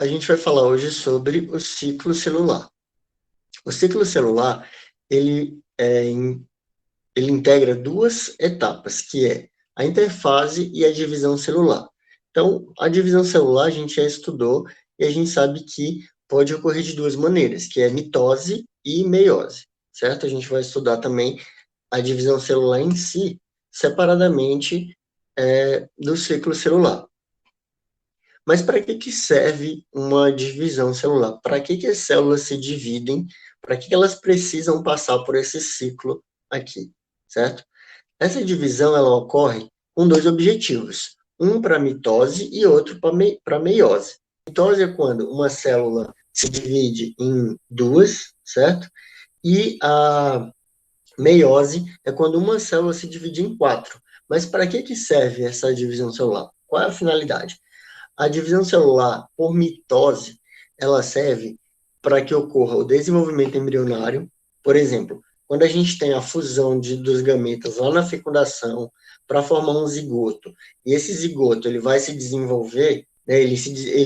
a gente vai falar hoje sobre o ciclo celular. O ciclo celular, ele integra duas etapas, que é a interfase e a divisão celular. Então, a divisão celular a gente já estudou e a gente sabe que pode ocorrer de duas maneiras, que é mitose e meiose, certo? A gente vai estudar também a divisão celular em si, separadamente do ciclo celular. Mas para que serve uma divisão celular? Para que as células se dividem? Para que elas precisam passar por esse ciclo aqui, certo? Essa divisão ela ocorre com dois objetivos, um para mitose e outro para meiose. Mitose é quando uma célula se divide em duas, certo? E a meiose é quando uma célula se divide em quatro. Mas para que serve essa divisão celular? Qual é a finalidade? A divisão celular por mitose, ela serve para que ocorra o desenvolvimento embrionário. Por exemplo, quando a gente tem a fusão dos gametas lá na fecundação para formar um zigoto, e esse zigoto ele vai se desenvolver, né, ele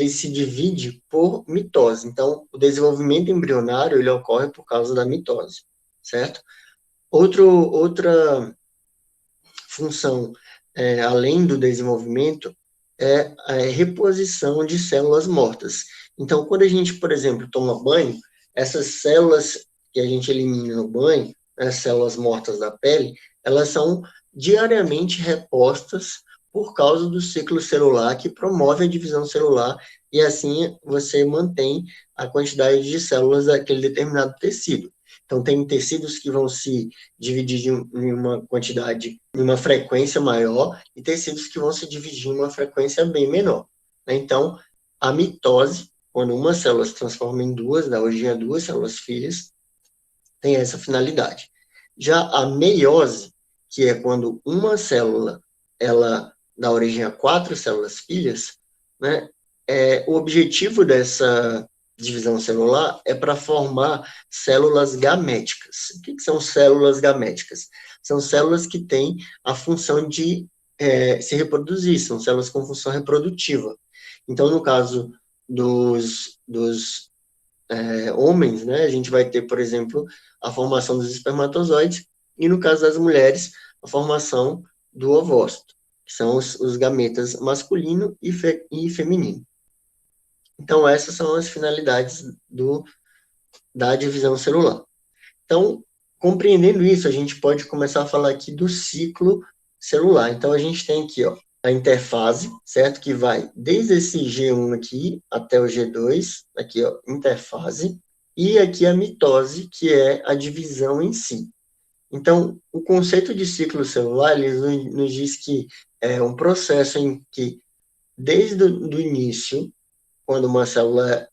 se divide por mitose. Então, o desenvolvimento embrionário ele ocorre por causa da mitose, certo? Outra função, além do desenvolvimento, é a reposição de células mortas. Então, quando a gente, por exemplo, toma banho, essas células que a gente elimina no banho, as células mortas da pele, elas são diariamente repostas por causa do ciclo celular que promove a divisão celular e assim você mantém a quantidade de células daquele determinado tecido. Então, tem tecidos que vão se dividir em uma quantidade, em uma frequência maior, e tecidos que vão se dividir em uma frequência bem menor. Então, a mitose, quando uma célula se transforma em duas, dá origem a duas células filhas, tem essa finalidade. Já a meiose, que é quando uma célula ela dá origem a quatro células filhas, né? O objetivo dessa divisão celular é para formar células gaméticas. O que são células gaméticas? São células que têm a função de se reproduzir, são células com função reprodutiva. Então, no caso dos homens, né, a gente vai ter, por exemplo, a formação dos espermatozoides, e no caso das mulheres, a formação do ovócito, que são os gametas masculino e feminino. Então, essas são as finalidades da divisão celular. Então, compreendendo isso, a gente pode começar a falar aqui do ciclo celular. Então, a gente tem aqui, ó, a interfase, certo? Que vai desde esse G1 aqui até o G2, aqui, ó, interfase, e aqui a mitose, que é a divisão em si. Então, o conceito de ciclo celular, ele nos diz que é um processo em que, desde o início, quando uma célula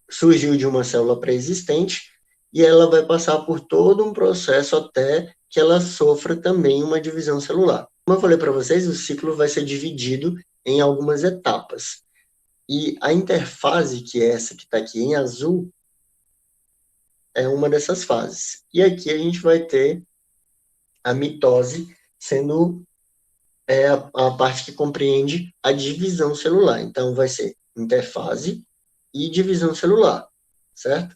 surgiu de uma célula pré-existente, e ela vai passar por todo um processo até que ela sofra também uma divisão celular. Como eu falei para vocês, o ciclo vai ser dividido em algumas etapas. E a interfase, que é essa que está aqui em azul, é uma dessas fases. E aqui a gente vai ter a mitose sendo a parte que compreende a divisão celular. Então, vai ser interfase e divisão celular, certo?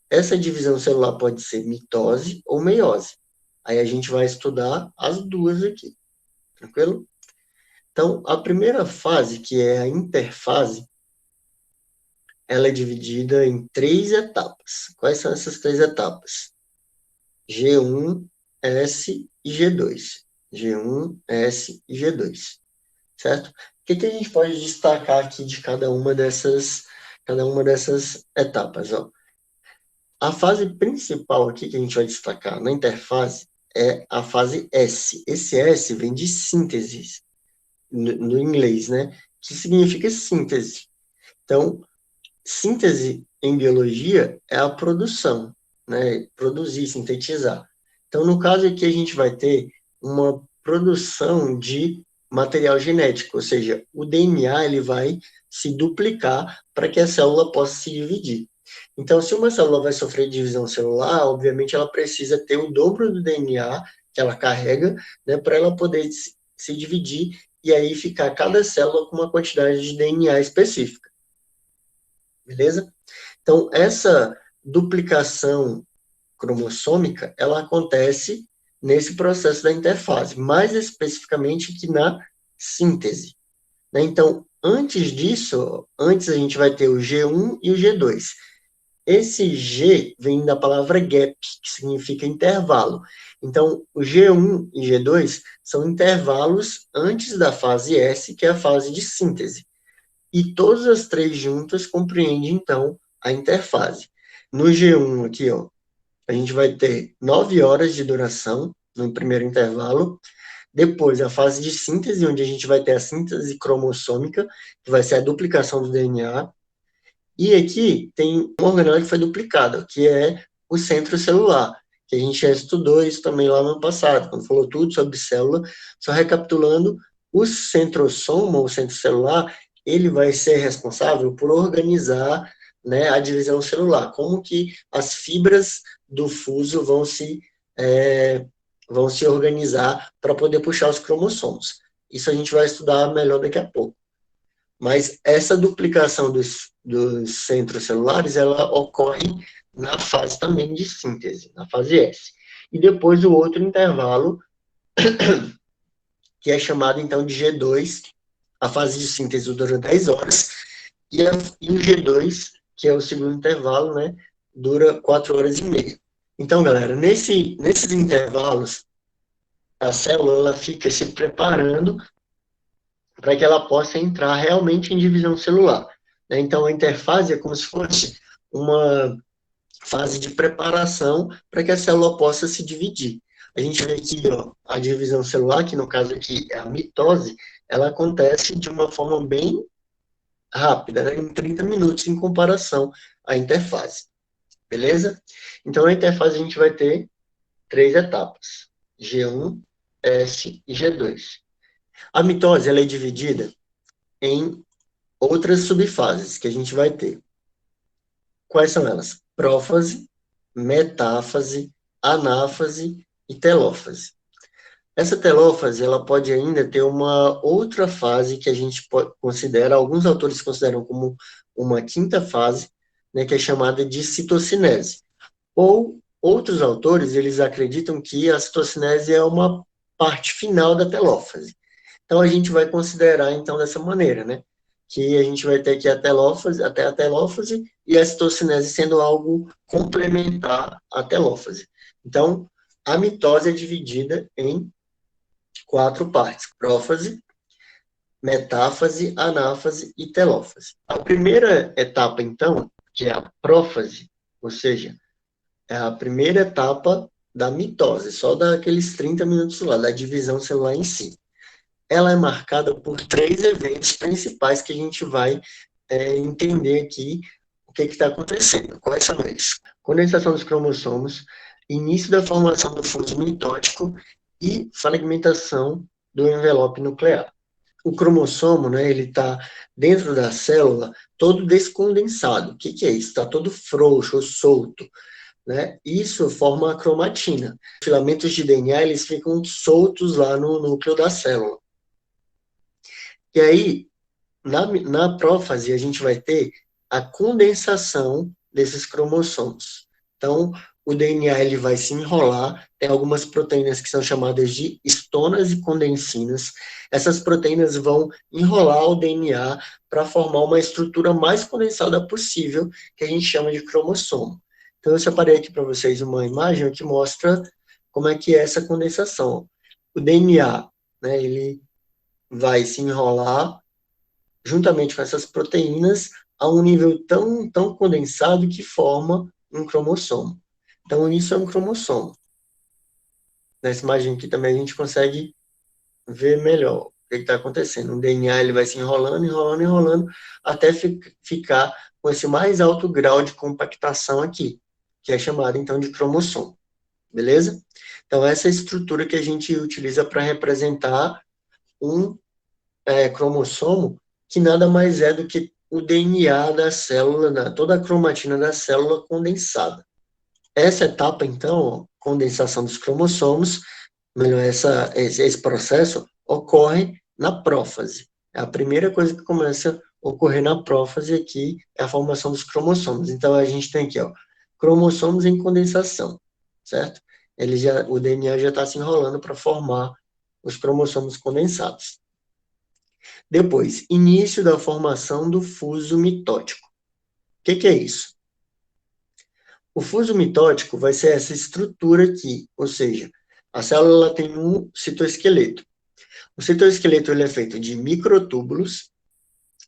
Essa divisão celular pode ser mitose ou meiose. Aí a gente vai estudar as duas aqui, tranquilo? Então, a primeira fase, que é a interfase, ela é dividida em três etapas. Quais são essas três etapas? G1, S e G2. G1, S e G2, certo? O que a gente pode destacar aqui de cada uma dessas etapas? Ó? A fase principal aqui que a gente vai destacar na interfase é a fase S. Esse S vem de síntese, no inglês, né? Que significa síntese. Então, síntese em biologia é a produção, né? Produzir, sintetizar. Então, no caso aqui, a gente vai ter uma produção de material genético, ou seja, o DNA ele vai se duplicar para que a célula possa se dividir. Então, se uma célula vai sofrer divisão celular, obviamente ela precisa ter o dobro do DNA que ela carrega, né, para ela poder se dividir e aí ficar cada célula com uma quantidade de DNA específica. beleza? Então, essa duplicação cromossômica, ela acontece nesse processo da interfase, mais especificamente que na síntese, né? Então, antes disso, antes a gente vai ter o G1 e o G2. Esse G vem da palavra gap, que significa intervalo. Então, o G1 e G2 são intervalos antes da fase S, que é a fase de síntese. E todas as três juntas compreendem, então, a interfase. No G1 aqui, ó, a gente vai ter 9 horas de duração no primeiro intervalo. Depois, a fase de síntese, onde a gente vai ter a síntese cromossômica, que vai ser a duplicação do DNA. E aqui tem uma organela que foi duplicada, que é o centro celular, que a gente já estudou isso também lá no ano passado, quando falou tudo sobre célula. Só recapitulando, o centrosoma, o centro celular, ele vai ser responsável por organizar, né, a divisão celular, como que as fibras do fuso vão se organizar para poder puxar os cromossomos. Isso a gente vai estudar melhor daqui a pouco. Mas essa duplicação dos centros celulares, ela ocorre na fase também de síntese, na fase S. E depois o outro intervalo, que é chamado então de G2, a fase de síntese dura 10 horas, e o G2, que é o segundo intervalo, né, dura 4 horas e meia. Então, galera, nesses intervalos, a célula ela fica se preparando para que ela possa entrar realmente em divisão celular, né? Então, a interfase é como se fosse uma fase de preparação para que a célula possa se dividir. A gente vê aqui, ó, a divisão celular, que no caso aqui é a mitose, ela acontece de uma forma bem rápida, né? Em 30 minutos, em comparação à interfase. Beleza? Então, na interfase a gente vai ter 3 etapas: G1, S e G2. A mitose ela é dividida em outras subfases que a gente vai ter. Quais são elas? Prófase, metáfase, anáfase e telófase. Essa telófase, ela pode ainda ter uma outra fase que a gente considera, alguns autores consideram como uma quinta fase, né, que é chamada de citocinese. Ou outros autores, eles acreditam que a citocinese é uma parte final da telófase. Então, a gente vai considerar, então, dessa maneira, né? Que a gente vai ter aqui até a telófase e a citocinese sendo algo complementar à telófase. Então, a mitose é dividida em 4 partes: prófase, metáfase, anáfase e telófase. A primeira etapa, então, que é a prófase, ou seja, é a primeira etapa da mitose, só daqueles 30 minutos lá, da divisão celular em si. Ela é marcada por 3 eventos principais que a gente vai entender aqui o que está acontecendo. Quais são eles? Condensação dos cromossomos, início da formação do fuso mitótico e fragmentação do envelope nuclear. O cromossomo, né, ele está dentro da célula todo descondensado. O que é isso? Está todo frouxo ou solto, né? Isso forma a cromatina. Os filamentos de DNA eles ficam soltos lá no núcleo da célula. E aí, na prófase, a gente vai ter a condensação desses cromossomos. Então, o DNA ele vai se enrolar, tem algumas proteínas que são chamadas de estonas e condensinas. Essas proteínas vão enrolar o DNA para formar uma estrutura mais condensada possível, que a gente chama de cromossomo. Então, eu separei aqui para vocês uma imagem que mostra como é que é essa condensação. O DNA, né, ele vai se enrolar juntamente com essas proteínas a um nível tão condensado que forma um cromossomo. Então, isso é um cromossomo. Nessa imagem aqui também a gente consegue ver melhor o que está acontecendo. O DNA ele vai se enrolando, enrolando, enrolando, até ficar com esse mais alto grau de compactação aqui, que é chamado, então, de cromossomo. Beleza? Então, essa é a estrutura que a gente utiliza para representar um cromossomo, que nada mais é do que o DNA da célula, toda a cromatina da célula condensada. Essa etapa, então, condensação dos cromossomos, melhor, esse processo ocorre na prófase. É a primeira coisa que começa a ocorrer na prófase aqui é a formação dos cromossomos. Então, a gente tem aqui, ó, cromossomos em condensação, certo? O DNA já está se enrolando para formar os cromossomos condensados. Depois, início da formação do fuso mitótico. O que é isso? O fuso mitótico vai ser essa estrutura aqui, ou seja, a célula tem um citoesqueleto. O citoesqueleto ele é feito de microtúbulos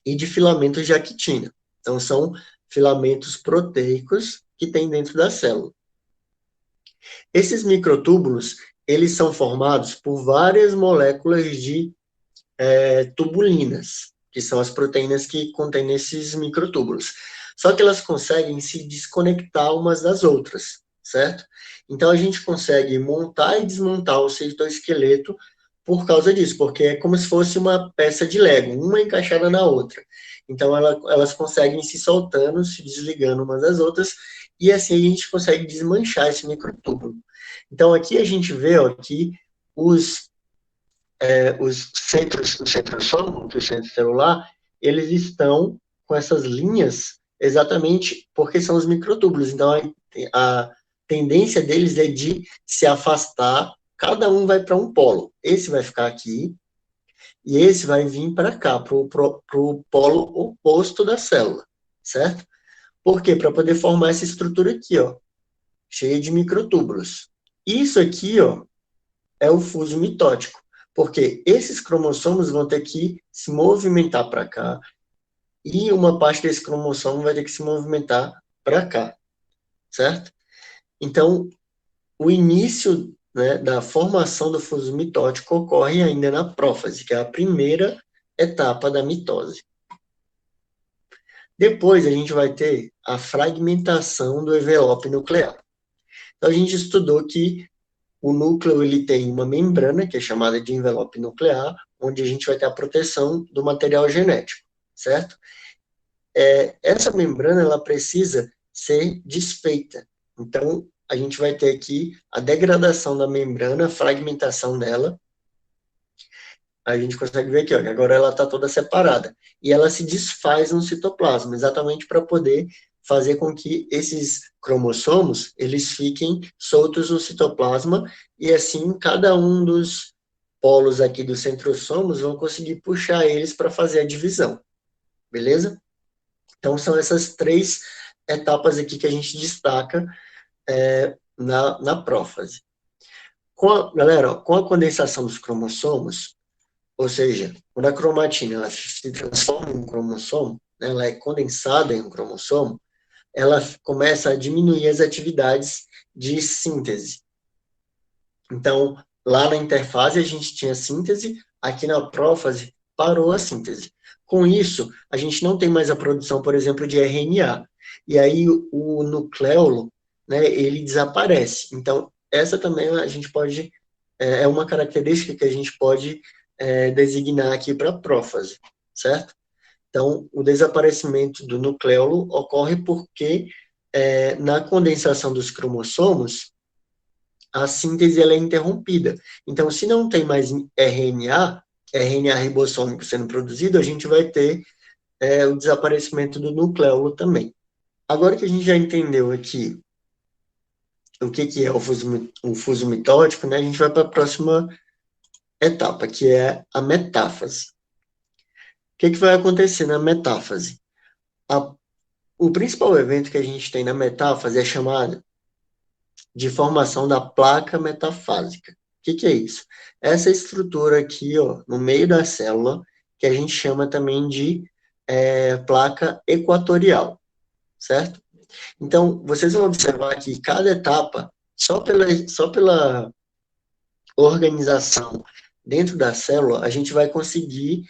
e de filamentos de actina. Então, são filamentos proteicos que tem dentro da célula. Esses microtúbulos, eles são formados por várias moléculas de tubulinas, que são as proteínas que contêm nesses microtúbulos. Só que elas conseguem se desconectar umas das outras, certo? Então, a gente consegue montar e desmontar o citoesqueleto por causa disso, porque é como se fosse uma peça de Lego, uma encaixada na outra. Então, elas conseguem se soltando, se desligando umas das outras, e assim a gente consegue desmanchar esse microtúbulo. Então, aqui a gente vê ó, que os centros, o centrosoma, o centro celular, eles estão com essas linhas exatamente porque são os microtúbulos. Então, a tendência deles é de se afastar, cada um vai para um polo. Esse vai ficar aqui, e esse vai vir para cá, para o polo oposto da célula, certo? Por quê? Para poder formar essa estrutura aqui, ó, cheia de microtúbulos. Isso aqui, ó, é o fuso mitótico, porque esses cromossomos vão ter que se movimentar para cá, e uma parte desse cromossomo vai ter que se movimentar para cá, certo? Então, o início, né, da formação do fuso mitótico ocorre ainda na prófase, que é a primeira etapa da mitose. Depois a gente vai ter a fragmentação do envelope nuclear. Então a gente estudou que o núcleo ele tem uma membrana, que é chamada de envelope nuclear, onde a gente vai ter a proteção do material genético, certo? Essa membrana ela precisa ser desfeita. Então, a gente vai ter aqui a degradação da membrana, a fragmentação dela. A gente consegue ver aqui, ó, que agora ela está toda separada. E ela se desfaz no citoplasma, exatamente para poder fazer com que esses cromossomos, eles fiquem soltos no citoplasma, e assim cada um dos polos aqui dos centrossomos vão conseguir puxar eles para fazer a divisão. Beleza? Então, são essas três etapas aqui que a gente destaca na prófase. Galera, com a condensação dos cromossomos, ou seja, quando a cromatina ela se transforma em um cromossomo, né, ela é condensada em um cromossomo, ela começa a diminuir as atividades de síntese. Então, lá na interfase a gente tinha síntese, aqui na prófase parou a síntese. Com isso, a gente não tem mais a produção, por exemplo, de RNA. E aí o nucleolo, né, ele desaparece. Então, essa também a gente pode, é uma característica que a gente pode designar aqui para a prófase, certo? Então, o desaparecimento do nucleolo ocorre porque na condensação dos cromossomos, a síntese ela é interrompida. Então, se não tem mais RNA ribossômico sendo produzido, a gente vai ter o desaparecimento do nucleolo também. Agora que a gente já entendeu aqui o que é o fuso mitótico, né, a gente vai para a próxima etapa, que é a metáfase. O que vai acontecer na metáfase? O principal evento que a gente tem na metáfase é chamado de formação da placa metafásica. O que é isso? Essa estrutura aqui, ó, no meio da célula, que a gente chama também de placa equatorial, certo? Então, vocês vão observar que cada etapa, só pela organização dentro da célula, a gente vai conseguir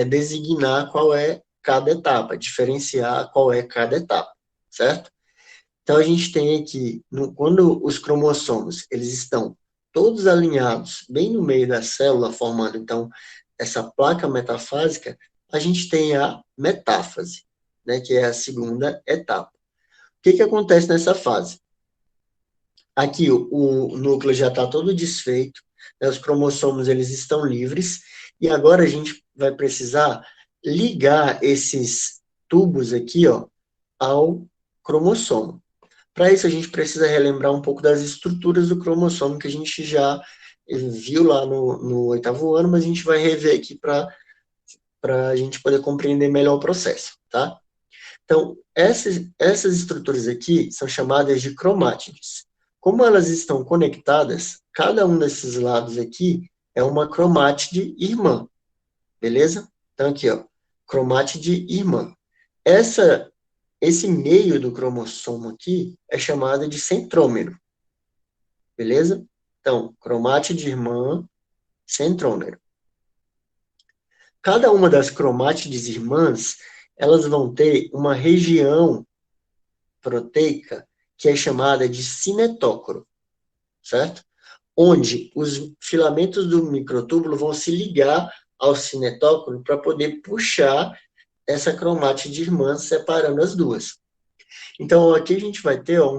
designar qual é cada etapa, diferenciar qual é cada etapa, certo? Então, a gente tem aqui, quando os cromossomos, eles estão todos alinhados bem no meio da célula, formando, então, essa placa metafásica, a gente tem a metáfase, né, que é a segunda etapa. O que acontece nessa fase? Aqui, o núcleo já está todo desfeito, né, os cromossomos, eles estão livres, e agora a gente vai precisar ligar esses tubos aqui, ó, ao cromossomo. Para isso, a gente precisa relembrar um pouco das estruturas do cromossomo que a gente já viu lá no 8º ano, mas a gente vai rever aqui para a gente poder compreender melhor o processo, tá? Então, essas estruturas aqui são chamadas de cromátides. Como elas estão conectadas, cada um desses lados aqui é uma cromátide irmã, beleza? Então, aqui, ó, cromátide irmã. Esse meio do cromossomo aqui é chamado de centrômero, beleza? Então, cromátide irmã, centrômero. Cada uma das cromátides irmãs, elas vão ter uma região proteica que é chamada de cinetócoro, certo? Onde os filamentos do microtúbulo vão se ligar ao cinetócoro para poder puxar essa cromátide irmã separando as duas. Então, aqui a gente vai ter ó,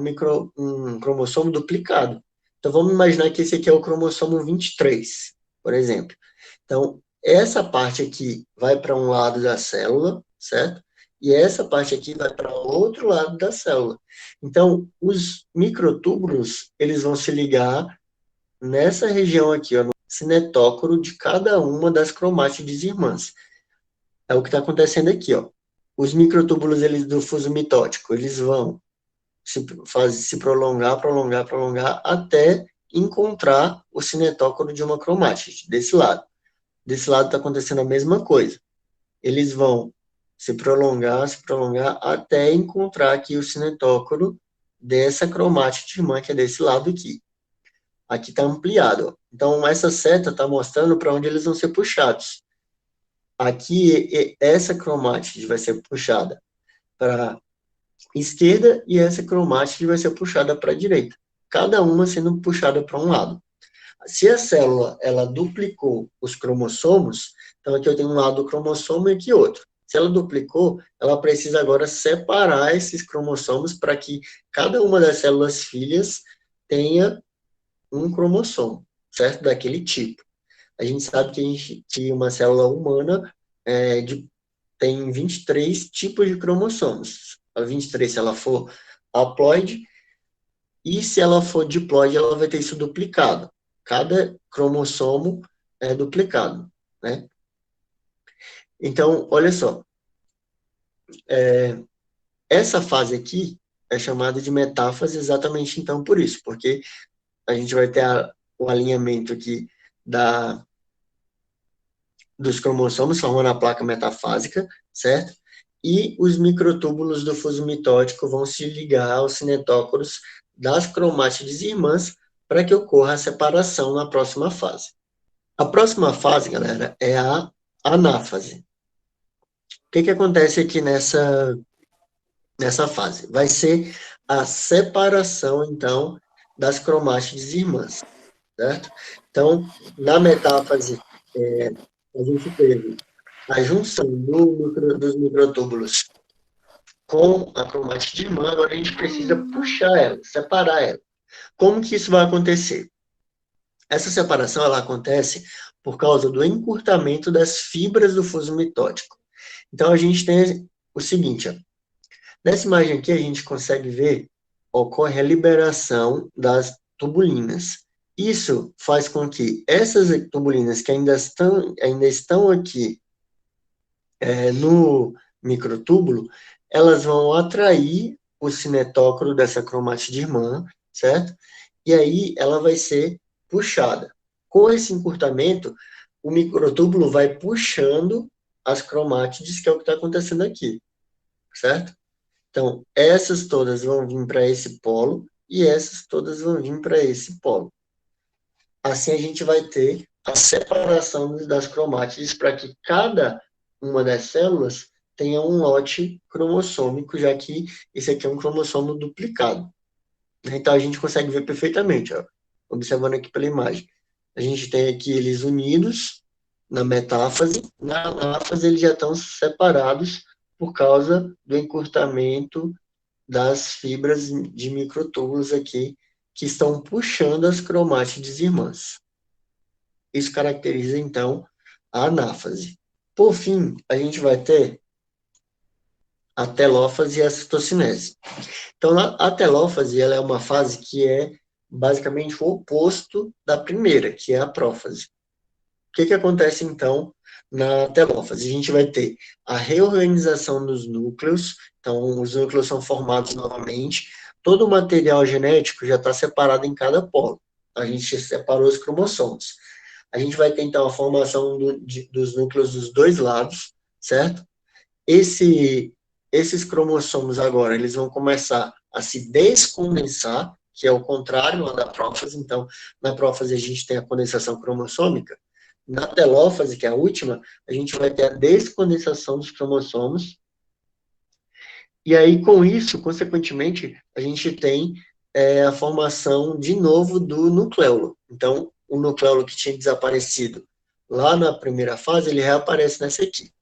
um cromossomo duplicado. Então, vamos imaginar que esse aqui é o cromossomo 23, por exemplo. Então, essa parte aqui vai para um lado da célula, certo? E essa parte aqui vai para o outro lado da célula. Então, os microtúbulos, eles vão se ligar nessa região aqui, ó, no cinetócoro de cada uma das cromátides irmãs. É o que está acontecendo aqui, ó. Os microtúbulos eles, do fuso mitótico, eles vão se prolongar, prolongar, prolongar, até encontrar o cinetócoro de uma cromátide, desse lado. Desse lado está acontecendo a mesma coisa. Eles vão se prolongar, até encontrar aqui o cinetócoro dessa cromátide irmã, que é desse lado aqui. Aqui está ampliado. Ó. Então, essa seta está mostrando para onde eles vão ser puxados. Aqui, essa cromátide vai ser puxada para esquerda e essa cromátide vai ser puxada para a direita. Cada uma sendo puxada para um lado. Se a célula ela duplicou os cromossomos, então aqui eu tenho um lado do cromossomo e aqui outro. Se ela duplicou, ela precisa agora separar esses cromossomos para que cada uma das células filhas tenha um cromossomo, certo? Daquele tipo. A gente sabe que uma célula humana tem 23 tipos de cromossomos. A 23, se ela for haploide, e se ela for diploide, ela vai ter isso duplicado. Cada cromossomo é duplicado, né? Então, olha só. Essa fase aqui é chamada de metáfase exatamente então por isso, porque a gente vai ter o alinhamento aqui dos cromossomos formando a placa metafásica, certo? E os microtúbulos do fuso mitótico vão se ligar aos cinetócoros das cromátides irmãs para que ocorra a separação na próxima fase. A próxima fase, galera, é a anáfase. O que acontece aqui nessa fase? Vai ser a separação, então, das cromátides irmãs, certo? Então, na metáfase, a gente teve a junção dos microtúbulos com a cromátide irmã, agora a gente precisa puxar ela, separar ela. Como que isso vai acontecer? Essa separação ela acontece por causa do encurtamento das fibras do fuso mitótico. Então, a gente tem o seguinte, ó. Nessa imagem aqui, a gente consegue ver, ocorre a liberação das tubulinas. Isso faz com que essas tubulinas que ainda estão aqui no microtúbulo, elas vão atrair o cinetócoro dessa cromátide irmã, certo? E aí ela vai ser puxada. Com esse encurtamento, o microtúbulo vai puxando as cromátides, que é o que está acontecendo aqui, certo? Então, essas todas vão vir para esse polo e essas todas vão vir para esse polo. Assim, a gente vai ter a separação das cromátides para que cada uma das células tenha um lote cromossômico, já que esse aqui é um cromossomo duplicado. Então, a gente consegue ver perfeitamente, ó, observando aqui pela imagem. A gente tem aqui eles unidos na metáfase, na anáfase eles já estão separados por causa do encurtamento das fibras de microtúbulos aqui, que estão puxando as cromátides irmãs. Isso caracteriza, então, a anáfase. Por fim, a gente vai ter a telófase e a citocinese. Então, a telófase, ela é uma fase que é basicamente o oposto da primeira, que é a prófase. O que acontece, então, na telófase? A gente vai ter a reorganização dos núcleos, então, os núcleos são formados novamente, todo o material genético já está separado em cada polo. A gente separou os cromossomos. A gente vai ter, então, a formação dos núcleos dos dois lados, certo? Esses cromossomos agora, eles vão começar a se descondensar, que é o contrário lá da prófase. Então, na prófase a gente tem a condensação cromossômica. Na telófase, que é a última, a gente vai ter a descondensação dos cromossomos. E aí, com isso, consequentemente, a gente tem a formação de novo do nucleolo. Então, o nucleolo que tinha desaparecido lá na primeira fase, ele reaparece nessa aqui.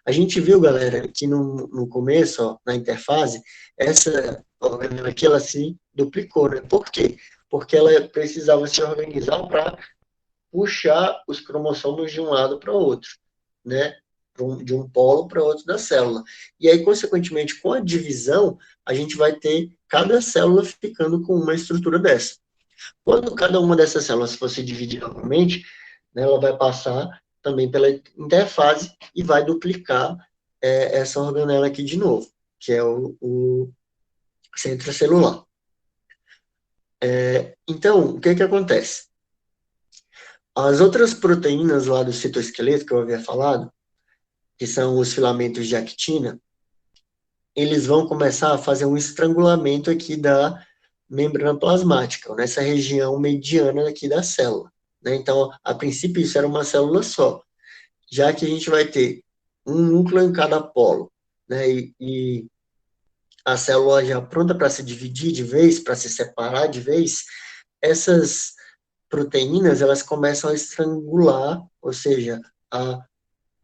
A gente viu, galera, que no começo, ó, na interfase, essa organela aqui, ela se duplicou, né? Por quê? Porque ela precisava se organizar para puxar os cromossomos de um lado para o outro, né? De um polo para outro da célula. E aí, consequentemente, com a divisão, a gente vai ter cada célula ficando com uma estrutura dessa. Quando cada uma dessas células for se dividir novamente, né, ela vai passar também pela interfase e vai duplicar essa organela aqui de novo, que é o centrocelular. Então, o que acontece? As outras proteínas lá do citoesqueleto, que eu havia falado, que são os filamentos de actina, eles vão começar a fazer um estrangulamento aqui da membrana plasmática, nessa região mediana aqui da célula. Né? Então, a princípio, isso era uma célula só, já que a gente vai ter um núcleo em cada polo, né? E a célula já pronta para se dividir de vez, para se separar de vez, essas proteínas, elas começam a estrangular, ou seja, a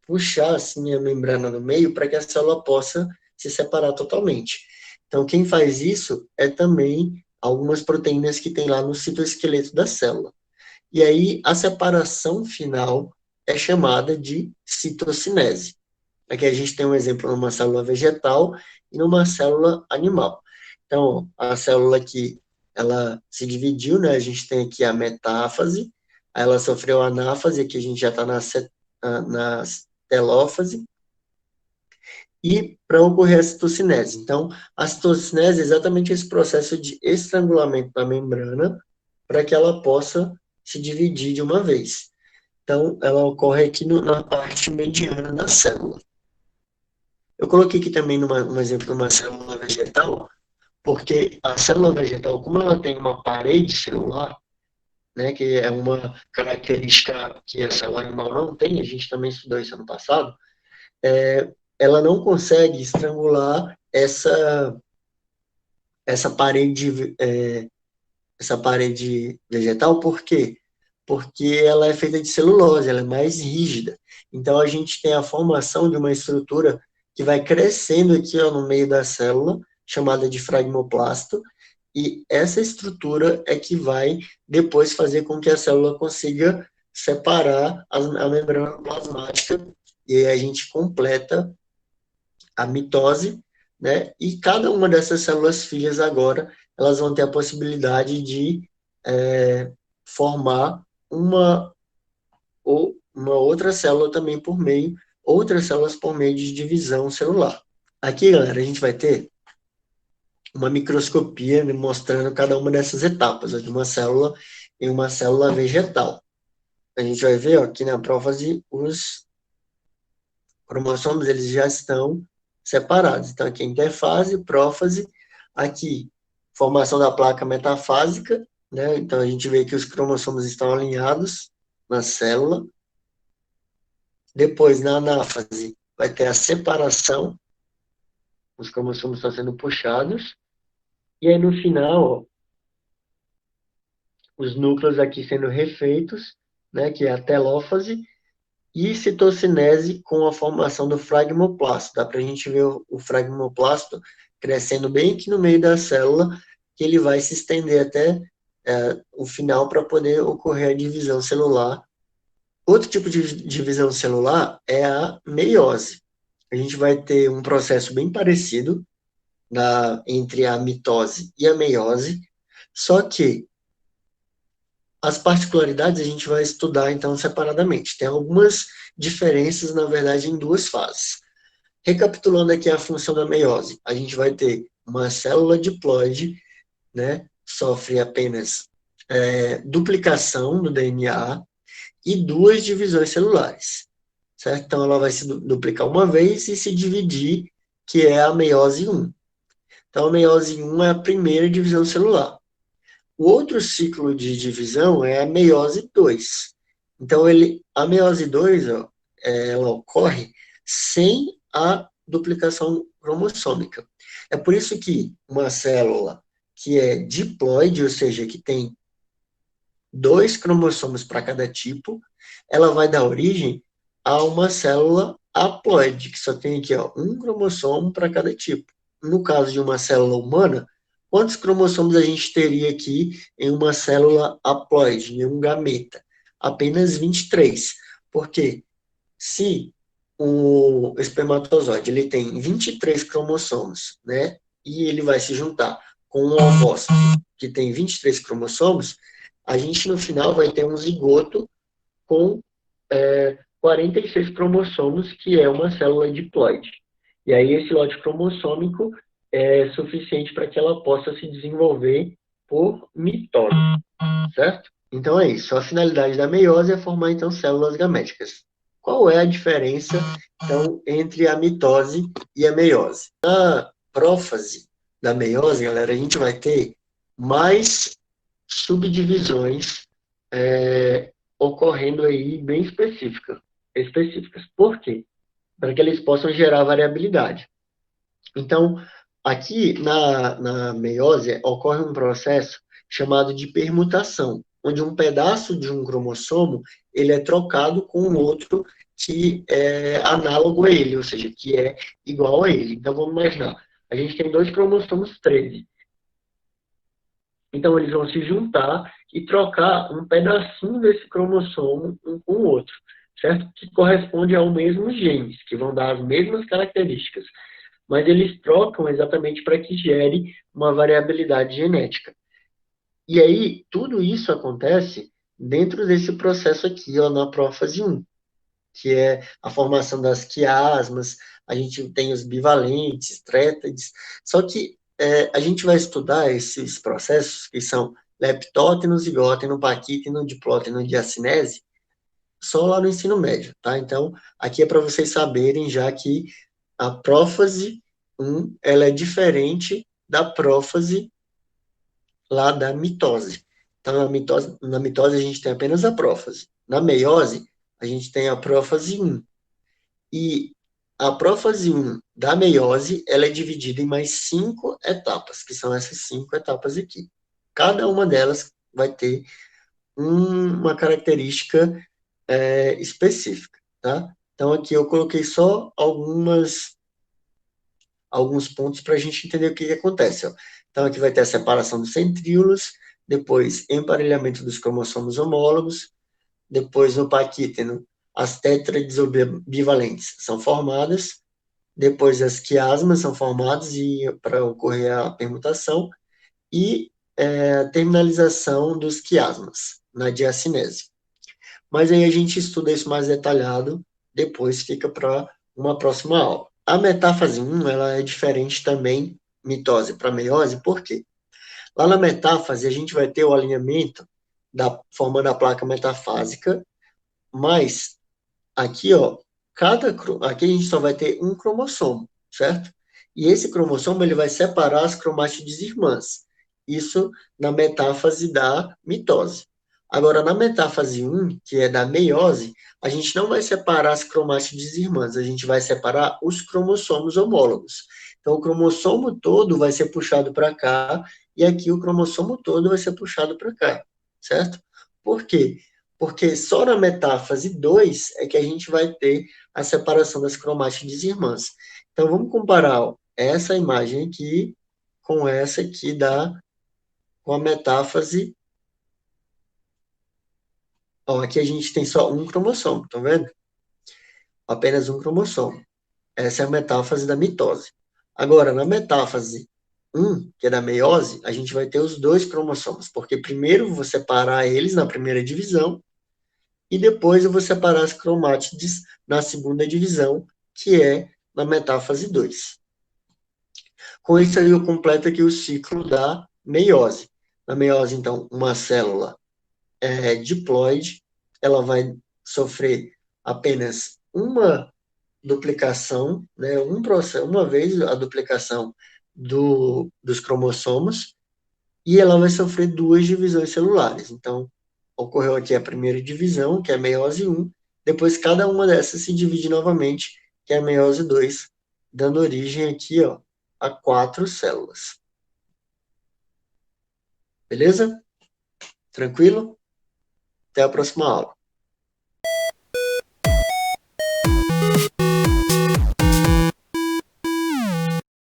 puxar assim a membrana no meio para que a célula possa se separar totalmente. Então, quem faz isso é também algumas proteínas que tem lá no citoesqueleto da célula. E aí, a separação final é chamada de citocinese. Aqui a gente tem um exemplo numa célula vegetal e numa célula animal. Então, a célula aqui, ela se dividiu, né? A gente tem aqui a metáfase, aí ela sofreu a anáfase, aqui a gente já está na telófase, e para ocorrer a citocinese. Então, a citocinese é exatamente esse processo de estrangulamento da membrana para que ela possa se dividir de uma vez. Então, ela ocorre aqui na parte mediana da célula. Eu coloquei aqui também um exemplo de uma célula vegetal, porque a célula vegetal, como ela tem uma parede celular, né, que é uma característica que a célula animal não tem, a gente também estudou isso ano passado, ela não consegue estrangular essa parede, essa parede vegetal, por quê? Porque ela é feita de celulose, ela é mais rígida. Então, a gente tem a formação de uma estrutura que vai crescendo aqui ó, no meio da célula, chamada de fragmoplasto, e essa estrutura é que vai depois fazer com que a célula consiga separar a membrana plasmática, e aí a gente completa a mitose, né? E cada uma dessas células filhas agora, elas vão ter a possibilidade de formar uma outra célula também por meio, outras células por meio de divisão celular. Aqui, galera, a gente vai ter uma microscopia né, mostrando cada uma dessas etapas, ó, de uma célula em uma célula vegetal. A gente vai ver ó, aqui na prófase os cromossomos eles já estão separados. Então, aqui interfase, prófase, aqui formação da placa metafásica, né? Então, a gente vê que os cromossomos estão alinhados na célula. Depois, na anáfase, vai ter a separação, os cromossomos estão sendo puxados. E aí, no final, ó, os núcleos aqui sendo refeitos, né? Que é a telófase, e citocinese com a formação do fragmoplasto. Dá para a gente ver o fragmoplasto crescendo bem aqui no meio da célula, que ele vai se estender até o final para poder ocorrer a divisão celular Outro tipo de divisão celular é a meiose. A gente vai ter um processo bem parecido entre a mitose e a meiose, só que as particularidades a gente vai estudar, então, separadamente. Tem algumas diferenças, na verdade, em duas fases. Recapitulando aqui a função da meiose, a gente vai ter uma célula diploide, né, sofre apenas duplicação do DNA e duas divisões celulares, certo? Então, ela vai se duplicar uma vez e se dividir, que é a meiose 1. Então, a meiose 1 é a primeira divisão celular. O outro ciclo de divisão é a meiose 2. Então, a meiose 2, ó, ela ocorre sem a duplicação cromossômica. É por isso que uma célula que é diploide, ou seja, que tem 2 cromossomos para cada tipo, ela vai dar origem a uma célula haploide, que só tem aqui ó, um cromossomo para cada tipo. No caso de uma célula humana, quantos cromossomos a gente teria aqui em uma célula haploide, em um gameta? Apenas 23. Porque se o espermatozoide ele tem 23 cromossomos, né, e ele vai se juntar com um ovócito que tem 23 cromossomos, a gente no final vai ter um zigoto com 46 cromossomos, que é uma célula diploide. E aí esse lote cromossômico é suficiente para que ela possa se desenvolver por mitose, certo? Então é isso. A finalidade da meiose é formar então células gaméticas. Qual é a diferença então entre a mitose e a meiose? Na prófase da meiose, galera, a gente vai ter mais subdivisões ocorrendo aí bem específicas. Por quê? Para que eles possam gerar variabilidade. Então, aqui na meiose ocorre um processo chamado de permutação, onde um pedaço de um cromossomo ele é trocado com um outro que é análogo a ele, ou seja, que é igual a ele. Então, vamos imaginar, a gente tem dois cromossomos 13. Então, eles vão se juntar e trocar um pedacinho desse cromossomo um com o outro, certo? Que corresponde ao mesmo genes, que vão dar as mesmas características. Mas eles trocam exatamente para que gere uma variabilidade genética. E aí, tudo isso acontece dentro desse processo aqui, ó, na prófase 1, que é a formação das quiasmas, a gente tem os bivalentes, trétades, só que a gente vai estudar esses processos, que são leptóteno, zigóteno, paquíteno, diplóteno, diacinese, só lá no ensino médio, tá? Então, aqui é para vocês saberem já que a prófase 1, ela é diferente da prófase lá da mitose. Então, na mitose a gente tem apenas a prófase. Na meiose, a gente tem a prófase 1. E a prófase 1 da meiose, ela é dividida em mais 5 etapas, que são essas 5 etapas aqui. Cada uma delas vai ter uma característica específica, tá? Então, aqui eu coloquei só alguns pontos para a gente entender o que acontece. Ó. Então, aqui vai ter a separação dos centríolos, depois emparelhamento dos cromossomos homólogos, depois no paquíteno as tétrades ou bivalentes são formadas, depois as quiasmas são formadas e para ocorrer a permutação, e a terminalização dos quiasmas na diacinese. Mas aí a gente estuda isso mais detalhado, depois fica para uma próxima aula. A metáfase 1, ela é diferente também, mitose para meiose, por quê? Lá na metáfase, a gente vai ter o alinhamento formando a placa metafásica, mas aqui, ó, aqui a gente só vai ter um cromossomo, certo? E esse cromossomo, ele vai separar as cromátides irmãs. Isso na metáfase da mitose. Agora, na metáfase 1, que é da meiose, a gente não vai separar as cromátides irmãs, a gente vai separar os cromossomos homólogos. Então, o cromossomo todo vai ser puxado para cá, e aqui o cromossomo todo vai ser puxado para cá, certo? Por quê? Porque só na metáfase 2 é que a gente vai ter a separação das cromátides irmãs. Então, vamos comparar ó, essa imagem aqui com essa aqui com a metáfase. Ó, aqui a gente tem só um cromossomo, tá vendo? Apenas um cromossomo. Essa é a metáfase da mitose. Agora, na metáfase 1, que é da meiose, a gente vai ter os dois cromossomos, porque primeiro eu vou separar eles na primeira divisão, e depois eu vou separar as cromátides na segunda divisão, que é na metáfase 2. Com isso aí eu completo aqui o ciclo da meiose. Na meiose, então, uma célula diploide, ela vai sofrer apenas uma duplicação, né, uma vez a duplicação dos cromossomos, e ela vai sofrer duas divisões celulares. Então, ocorreu aqui a primeira divisão, que é a meiose 1, depois cada uma dessas se divide novamente, que é a meiose 2, dando origem aqui, ó, a 4 células. Beleza? Tranquilo? Até a próxima aula.